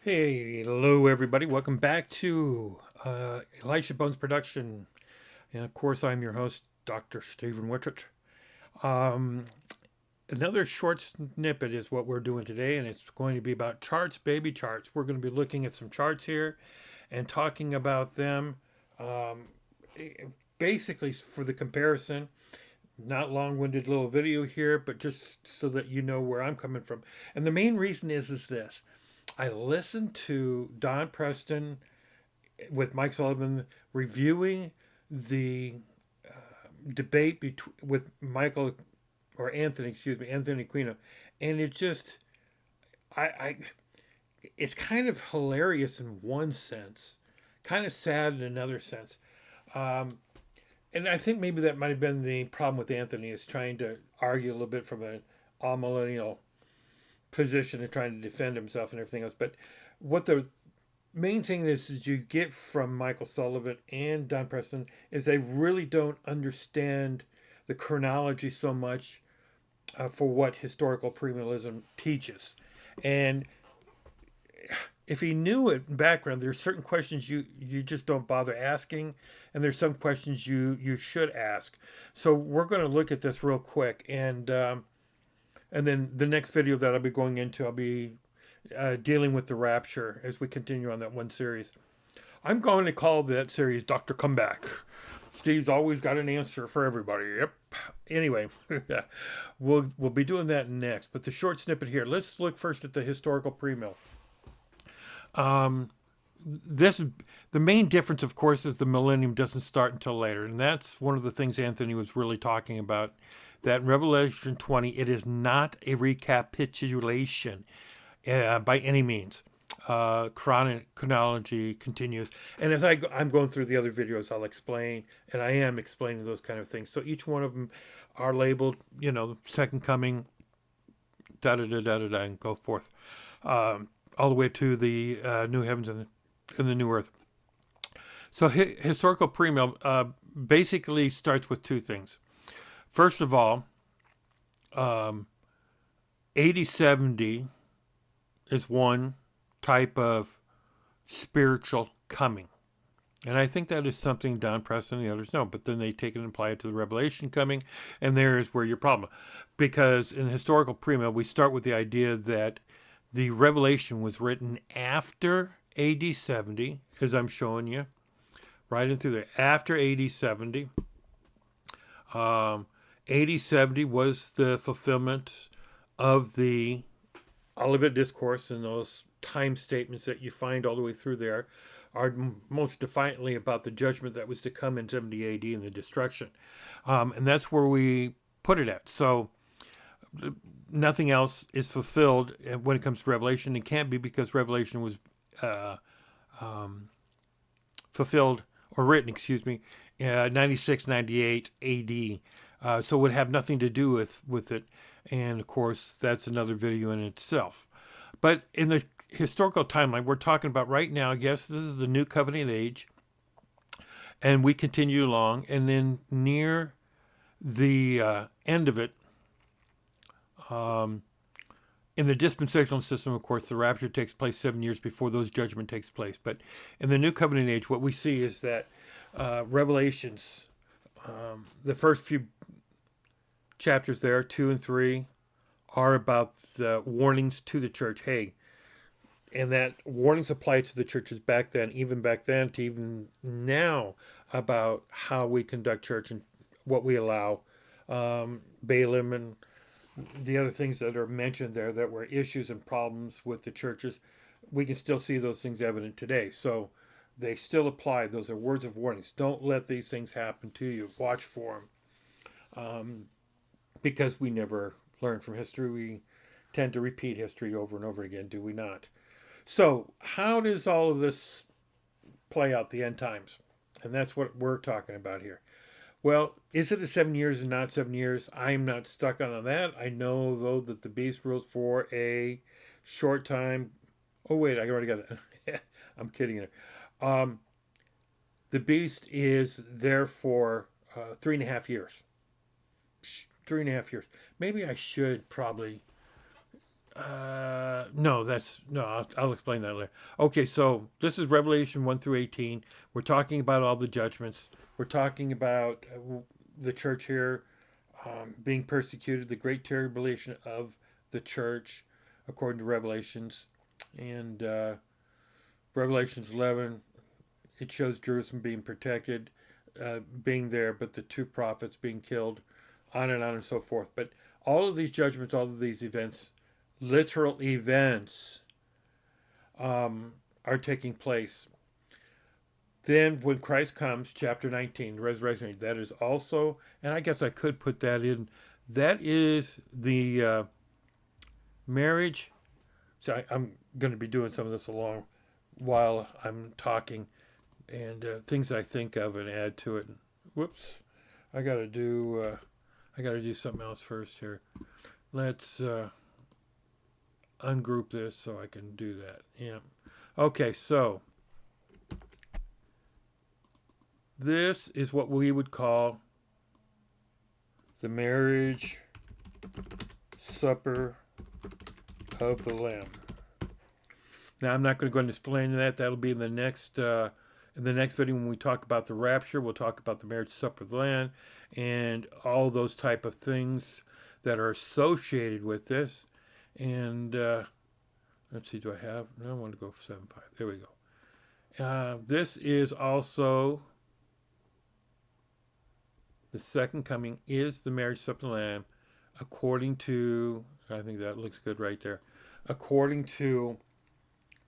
Hello, everybody. Welcome back to Elisha Bones Production. And of course, I'm your host, Dr. Stephen Witchett. Um, Another short snippet is what we're doing today, and it's going to be about charts, baby charts. We're going to be looking at some charts here and talking about them um, basically for the comparison. Not long-winded little video here, but just so that you know where I'm coming from. And the main reason is this. I listened to Don Preston with Mike Sullivan reviewing the debate with Michael or Anthony, excuse me, Anthony Aquino, and it just, I, it's kind of hilarious in one sense, kind of sad in another sense, um, and I think maybe that might have been the problem with Anthony is trying to argue a little bit from an all millennial position and trying to defend himself and everything else. But what the main thing is you get from Michael Sullivan and Don Preston is they really don't understand the chronology so much for what historical premillennialism teaches. And if he knew it in background, there's certain questions you just don't bother asking, and there's some questions you should ask. So we're going to look at this real quick, and then the next video that I'll be going into, I'll be dealing with the rapture as we continue on that one series. I'm going to call that series Dr. Comeback. Steve's always got an answer for everybody. Yep. Anyway, we'll be doing that next. But the short snippet here, let's look first at the historical premill. This the main difference, of course, is the millennium doesn't start until later, and that's one of the things Anthony was really talking about. That in Revelation 20, it is not a recapitulation by any means. Chronology continues, and as I'm going through the other videos, I'll explain, and I am explaining those kind of things. So each one of them are labeled, second coming, da da da da da, and go forth, all the way to the new heavens and the new earth. So historical premill basically starts with two things. First of all, 8070 is one type of spiritual coming. And I think that is something Don Preston and the others know. But then they take it and apply it to the Revelation coming. And there is where your problem. Because in historical premill, we start with the idea that the Revelation was written after AD 70, as I'm showing you. Right in through there. After AD 70. 8070 was the fulfillment of the Olivet Discourse, and those time statements that you find all the way through there are most defiantly about the judgment that was to come in 70 AD and the destruction. And that's where we put it at. So nothing else is fulfilled when it comes to Revelation. It can't be because Revelation was fulfilled or written, 96, 98 AD. So it would have nothing to do with it. And of course, that's another video in itself. But in the historical timeline, we're talking about right now, yes, this is the New Covenant age. And we continue along. And then near the end of it, in the dispensational system, of course, the rapture takes place 7 years before those judgment takes place. But in the New Covenant age, what we see is that Revelations, the first few chapters there, 2 and 3, are about the warnings to the church. Hey, and that warnings apply to the churches back then, even back then to even now, about how we conduct church and what we allow. Balaam and the other things that are mentioned there that were issues and problems with the churches, we can still see those things evident today. So they still apply. Those are words of warnings. Don't let these things happen to you. Watch for them. Because we never learn from history, we tend to repeat history over and over again, do we not? So how does all of this play out, the end times? And that's what we're talking about here. Well, is it a 7 years and not 7 years? I'm not stuck on that. I know, though, that the beast rules for a short time. Oh, wait, I already got it. I'm kidding you. The beast is there for 3.5 years. 3.5 years. Maybe I should probably I'll explain that later. Okay, so this is Revelation 1 through 18. We're talking about all the judgments. We're talking about the church here being persecuted, the great tribulation of the church, according to Revelations. And Revelations 11, it shows Jerusalem being protected, being there, but the two prophets being killed, on and so forth. But all of these judgments, all of these events, literal events, are taking place. Then, when Christ comes, chapter 19, the resurrection, that is also, and I guess I could put that in, that is the marriage. So I'm going to be doing some of this along while I'm talking, and things I think of and add to it. Whoops, I got to do something else first here. Let's ungroup this so I can do that. Yeah. Okay, so this is what we would call the marriage supper of the Lamb. Now, I'm not going to go into explaining that. That'll be in the next video when we talk about the rapture. We'll talk about the marriage supper of the Lamb and all those type of things that are associated with this. And let's see, do I have? No, I want to go 7.5. There we go. This is also the second coming is the marriage supper of the Lamb, according to, I think that looks good right there, according to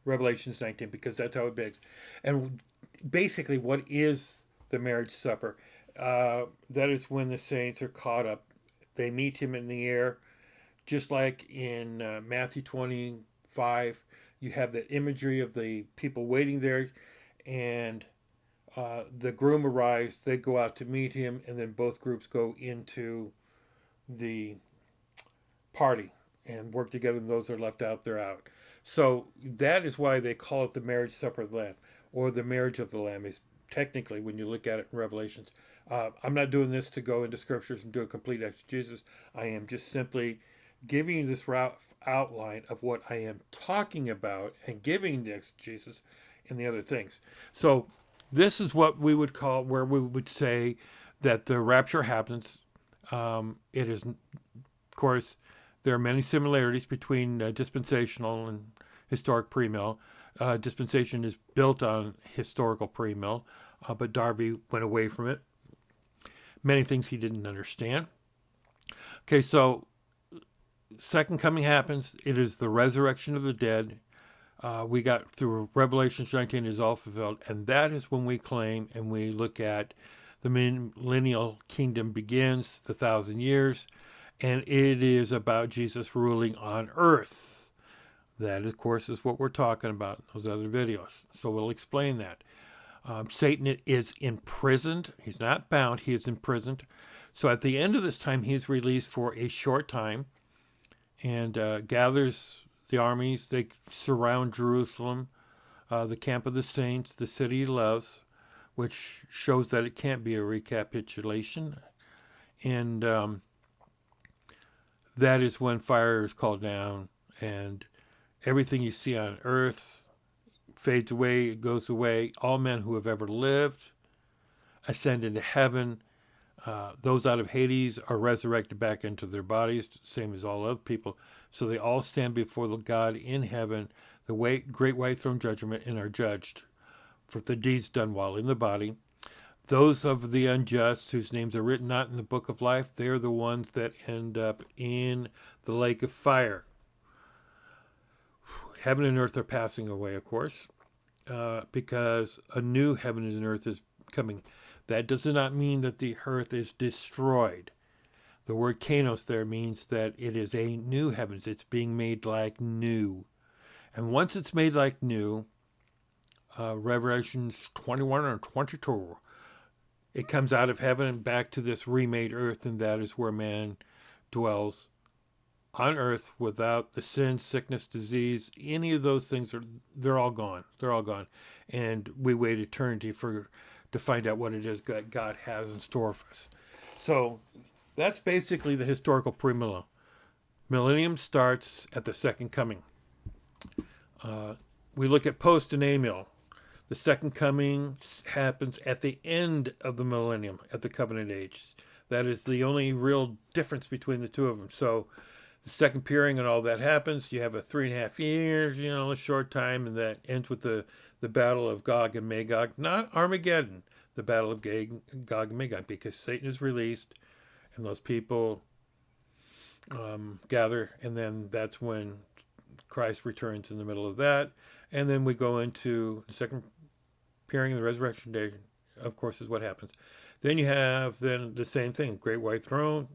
Revelations 19, because that's how it begs. And basically, what is the marriage supper? That is when the saints are caught up. They meet him in the air, just like in Matthew 25. You have that imagery of the people waiting there, and the groom arrives. They go out to meet him, and then both groups go into the party and work together, and those that are left out, they're out. So that is why they call it the marriage supper of the Lamb, or the marriage of the Lamb, is technically, when you look at it in Revelations. I'm not doing this to go into scriptures and do a complete exegesis. I am just simply giving you this outline of what I am talking about and giving the exegesis and the other things. So this is what we would call, where we would say that the rapture happens. It is, of course, there are many similarities between dispensational and historic premill. Dispensation is built on historical premill, but Darby went away from it. Many things he didn't understand. Okay, so second coming happens. It is the resurrection of the dead. We got through Revelation 19 is all fulfilled, and that is when we claim and we look at the millennial kingdom begins, the 1,000 years, and it is about Jesus ruling on earth. That, of course, is what we're talking about in those other videos. So we'll explain that. Satan is imprisoned. He's not bound. He is imprisoned. So at the end of this time, he's released for a short time and gathers the armies. They surround Jerusalem, the camp of the saints, the city he loves, which shows that it can't be a recapitulation. And that is when fire is called down, and everything you see on earth fades away, it goes away. All men who have ever lived ascend into heaven. Those out of Hades are resurrected back into their bodies, same as all other people. So they all stand before the God in heaven, the great white throne judgment, and are judged for the deeds done while in the body. Those of the unjust whose names are written not in the book of life, they're the ones that end up in the lake of fire. Heaven and earth are passing away, of course, because a new heaven and earth is coming. That does not mean that the earth is destroyed. The word kanos there means that it is a new heavens. It's being made like new. And once it's made like new, Revelations 21 or 22, it comes out of heaven and back to this remade earth, and that is where man dwells on earth without the sin, sickness, disease, any of those things. They're all gone. They're all gone. And we wait eternity to find out what it is that God has in store for us. So that's basically the historical premillennial. Millennium starts at the second coming. We look at Post and Amill. The second coming happens at the end of the millennium, at the covenant age. That is the only real difference between the two of them. So the second peering and all that happens. You have a 3.5 years, a short time, and that ends with the battle of Gog and Magog. Not Armageddon, the battle of Gog and Magog, because Satan is released and those people gather, and then that's when Christ returns in the middle of that. And then we go into the second appearing in the resurrection day, of course, is what happens. Then you have the same thing, great white throne,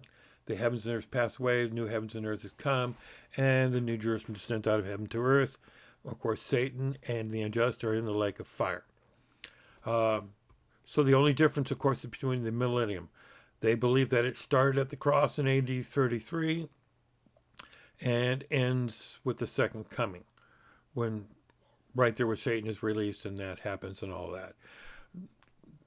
the heavens and earth pass away, the new heavens and earth has come, and the new Jerusalem descent out of heaven to earth. Of course, Satan and the unjust are in the lake of fire. So the only difference, of course, is between the millennium. They believe that it started at the cross in AD 33 and ends with the second coming, when right there where Satan is released and that happens and all that.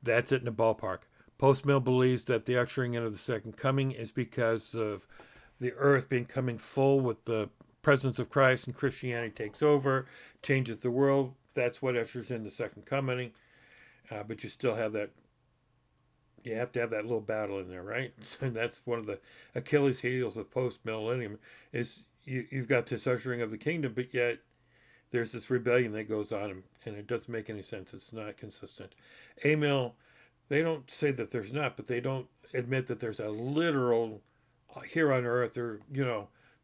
That's it in the ballpark. Postmill believes that the ushering in of the second coming is because of the earth becoming full with the presence of Christ, and Christianity takes over, changes the world. That's what ushers in the second coming. But you still have that. You have to have that little battle in there, right? And that's one of the Achilles heels of post-millennium is you've got this ushering of the kingdom, but yet there's this rebellion that goes on, and it doesn't make any sense. It's not consistent. Amill, they don't say that there's not, but they don't admit that there's a literal here on earth, or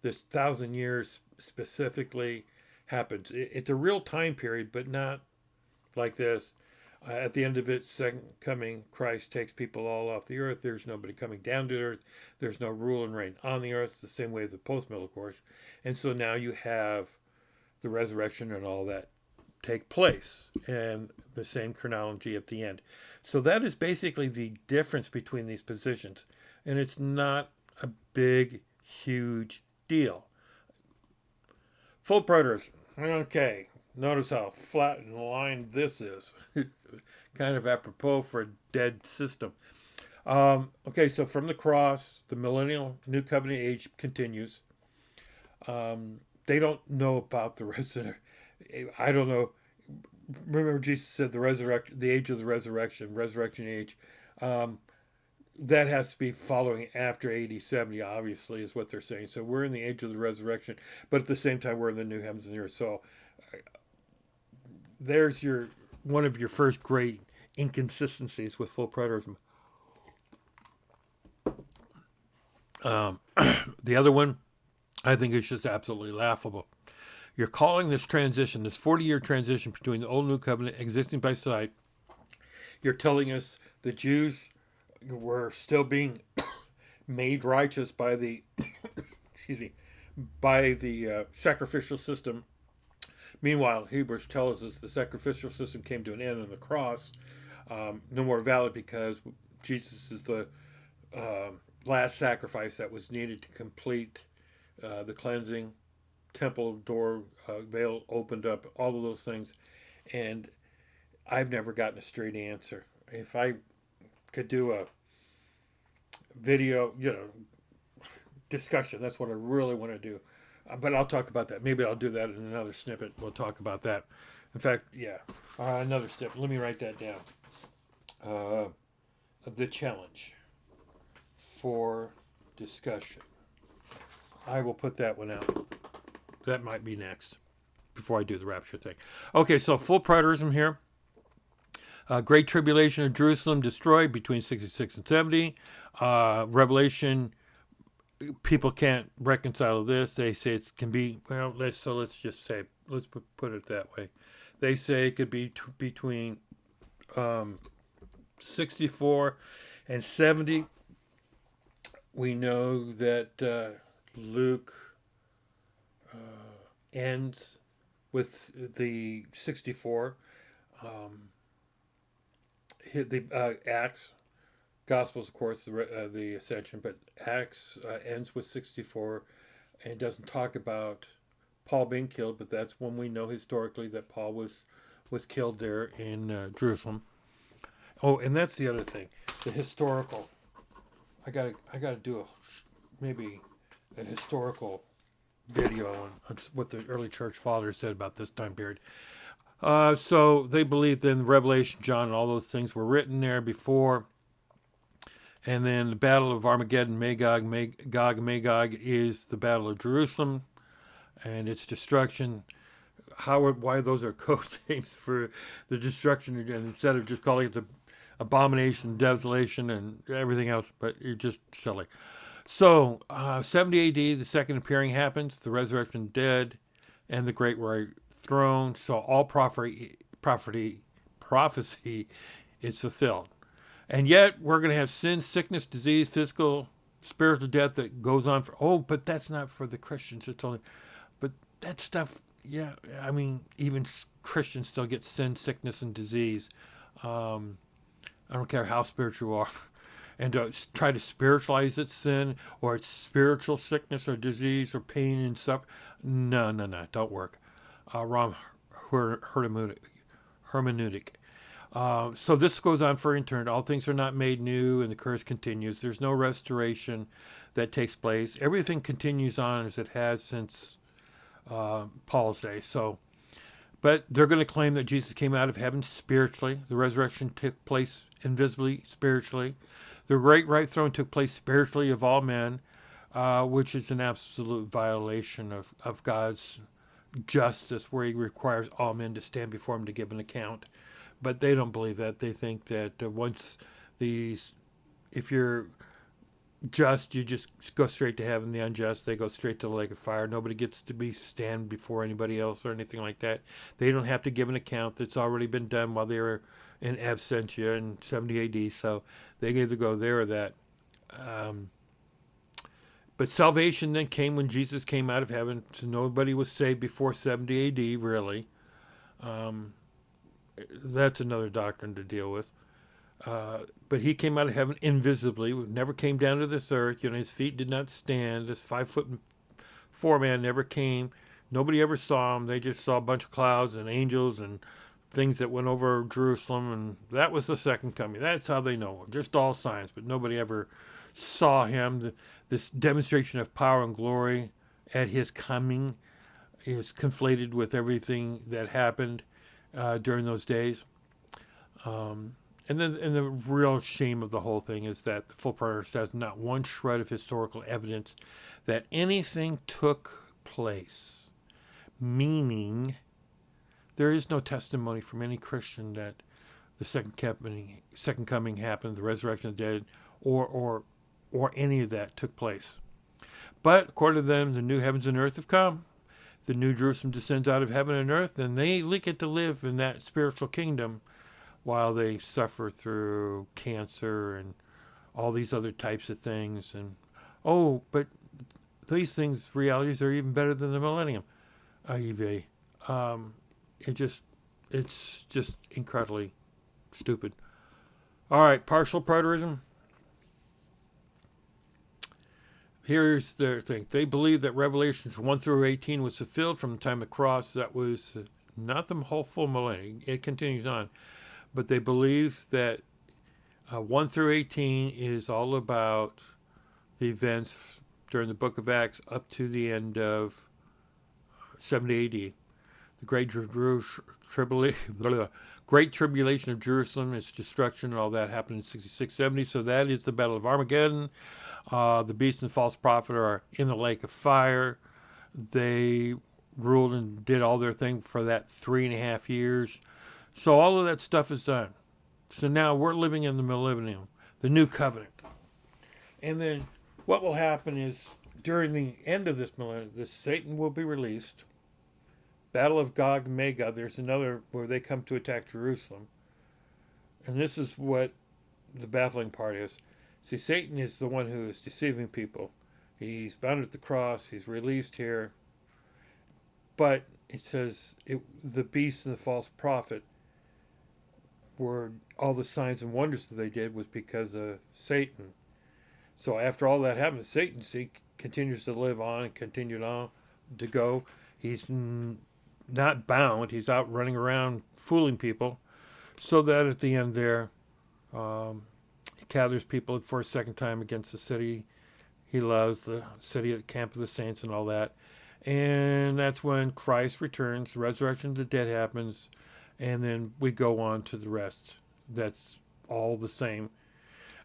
this 1,000 years specifically happens. It's a real time period, but not like this. At the end of it, second coming, Christ takes people all off the earth. There's nobody coming down to earth. There's no rule and reign on the earth, the same way as the post-mill, of course. And so now you have the resurrection and all that take place, and the same chronology at the end. So that is basically the difference between these positions. And it's not a big, huge deal. Full Praterism. Okay. Notice how flat and lined this is. Kind of apropos for a dead system. Okay, so from the cross, the millennial new covenant age continues. They don't know about the resurrection. I don't know. Remember, Jesus said the age of the resurrection age. That has to be following after AD 70, obviously, is what they're saying. So we're in the age of the resurrection, but at the same time, we're in the new heavens and earth. So there's one of your first great inconsistencies with full preterism. The other one, I think, is just absolutely laughable. You're calling this transition, this 40-year transition between the old and new covenant existing by sight. You're telling us the Jews were still being made righteous by the sacrificial system. Meanwhile, Hebrews tells us the sacrificial system came to an end on the cross. No more valid because Jesus is the last sacrifice that was needed to complete the cleansing. Temple door, veil opened up, all of those things. And I've never gotten a straight answer. If I could do a video, discussion, that's what I really want to do. But I'll talk about that. Maybe I'll do that in another snippet. We'll talk about that. In fact, another snippet. Let me write that down. The challenge for discussion. I will put that one out. That might be next before I do the rapture thing. Okay, so full preterism here. Great Tribulation of Jerusalem destroyed between 66 and 70. Revelation, people can't reconcile this. They say it can be, let's just say, let's put it that way. They say it could be between 64 and 70. We know that Luke ends with the 64. The Acts, Gospels, of course, the Ascension, but Acts ends with 64 and doesn't talk about Paul being killed, but that's when we know historically that Paul was killed there in Jerusalem. Oh, and that's the other thing, the historical. I gotta do maybe a historical video on what the early church fathers said about this time period. So they believed in Revelation, John, and all those things were written there before. And then the Battle of Armageddon, Gog, Magog is the Battle of Jerusalem and its destruction. Why those are code names for the destruction, and instead of just calling it the abomination, desolation, and everything else, but you're just silly. So, 70 AD, the second appearing happens, the resurrection of the dead, and the great white throne. So all prophecy is fulfilled. And yet, we're going to have sin, sickness, disease, physical, spiritual death that goes on for, but that's not for the Christians. It's only, but that stuff, yeah, I mean, even Christians still get sin, sickness, and disease. I don't care how spiritual you are. And try to spiritualize its sin or its spiritual sickness or disease or pain and stuff. No, don't work. Wrong hermeneutic. So this goes on for eternity. All things are not made new, and the curse continues. There's no restoration that takes place. Everything continues on as it has since Paul's day. So, but they're going to claim that Jesus came out of heaven spiritually. The resurrection took place invisibly, spiritually. The great white throne took place spiritually of all men, which is an absolute violation of God's justice, where he requires all men to stand before him to give an account. But they don't believe that. They think that if you're just, you just go straight to heaven. The unjust, they go straight to the lake of fire. Nobody gets to stand before anybody else or anything like that. They don't have to give an account that's already been done while they were in absentia in 70 AD. So they either go there or that. But salvation then came when Jesus came out of heaven. So nobody was saved before 70 AD, really. That's another doctrine to deal with. But he came out of heaven invisibly, never came down to this earth. His feet did not stand. This 5'4" man never came. Nobody ever saw him. They just saw a bunch of clouds and angels and things that went over Jerusalem, and that was the second coming. That's how they know. Just all signs, but nobody ever saw him. This demonstration of power and glory at his coming is conflated with everything that happened during those days. And the real shame of the whole thing is that the full preterist has not one shred of historical evidence that anything took place. Meaning, there is no testimony from any Christian that the second coming happened, the resurrection of the dead, or any of that took place. But according to them, the new heavens and earth have come. The new Jerusalem descends out of heaven and earth, and they get to live in that spiritual kingdom while they suffer through cancer and all these other types of things. And but these things, realities, are even better than the millennium. It's just incredibly stupid. All right, partial preterism. Here's their thing. They believe that Revelations 1 through 18 was fulfilled from the time of the cross. That was not the whole full millennium. It continues on. But they believe that 1 through 18 is all about the events during the book of Acts up to the end of 70 AD. The Great Tribulation of Jerusalem, its destruction, and all that happened in 66, 70. So that is the Battle of Armageddon. The beast and false prophet are in the lake of fire. They ruled and did all their thing for that 3.5 years. So all of that stuff is done. So now we're living in the millennium, the new covenant. And then what will happen is during the end of this millennium, Satan will be released. Battle of Gog and Magog, there's another where they come to attack Jerusalem. And this is what the baffling part is. See, Satan is the one who is deceiving people. He's bound at the cross. He's released here. But it says the beast and the false prophet were all the signs and wonders that they did was because of Satan. So after all that happened, Satan continues to live on and continued on to go. He's not bound. He's out running around fooling people. So that at the end there, he gathers people for a second time against the city he loves, the city at the camp of the saints and all that. And that's when Christ returns, the resurrection of the dead happens, and then we go on to the rest. That's all the same.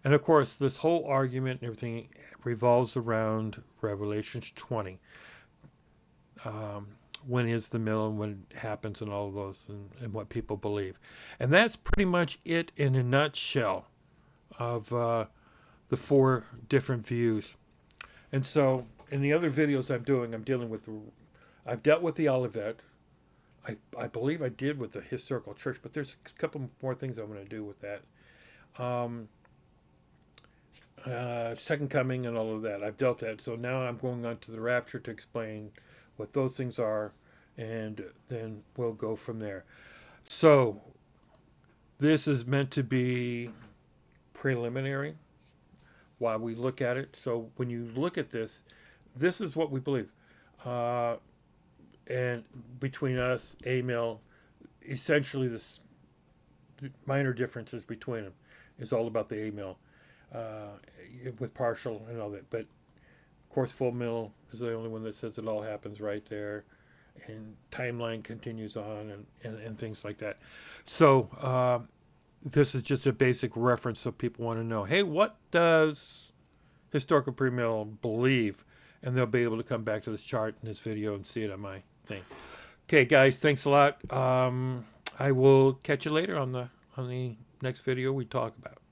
And of course, this whole argument and everything revolves around Revelations 20. When is the mill and when it happens and all of those and what people believe. And that's pretty much it in a nutshell of the four different views. And so in the other videos I'm doing, I've dealt with the Olivet. I believe I did with the historical church, but there's a couple more things I'm going to do with that. Second coming and all of that. I've dealt that. So now I'm going on to the rapture to explain what those things are, and then we'll go from there. So this is meant to be preliminary while we look at it. So when you look at this, this is what we believe. And between us, Amill, essentially the minor differences between them is all about the Amill, with partial and all that. But of course, full mill is the only one that says it all happens right there, and timeline continues on and things like that. So this is just a basic reference so people want to know, hey, what does historical premill believe? And they'll be able to come back to this chart in this video and see it on my thing. Okay, guys, thanks a lot. I will catch you later on the next video we talk about.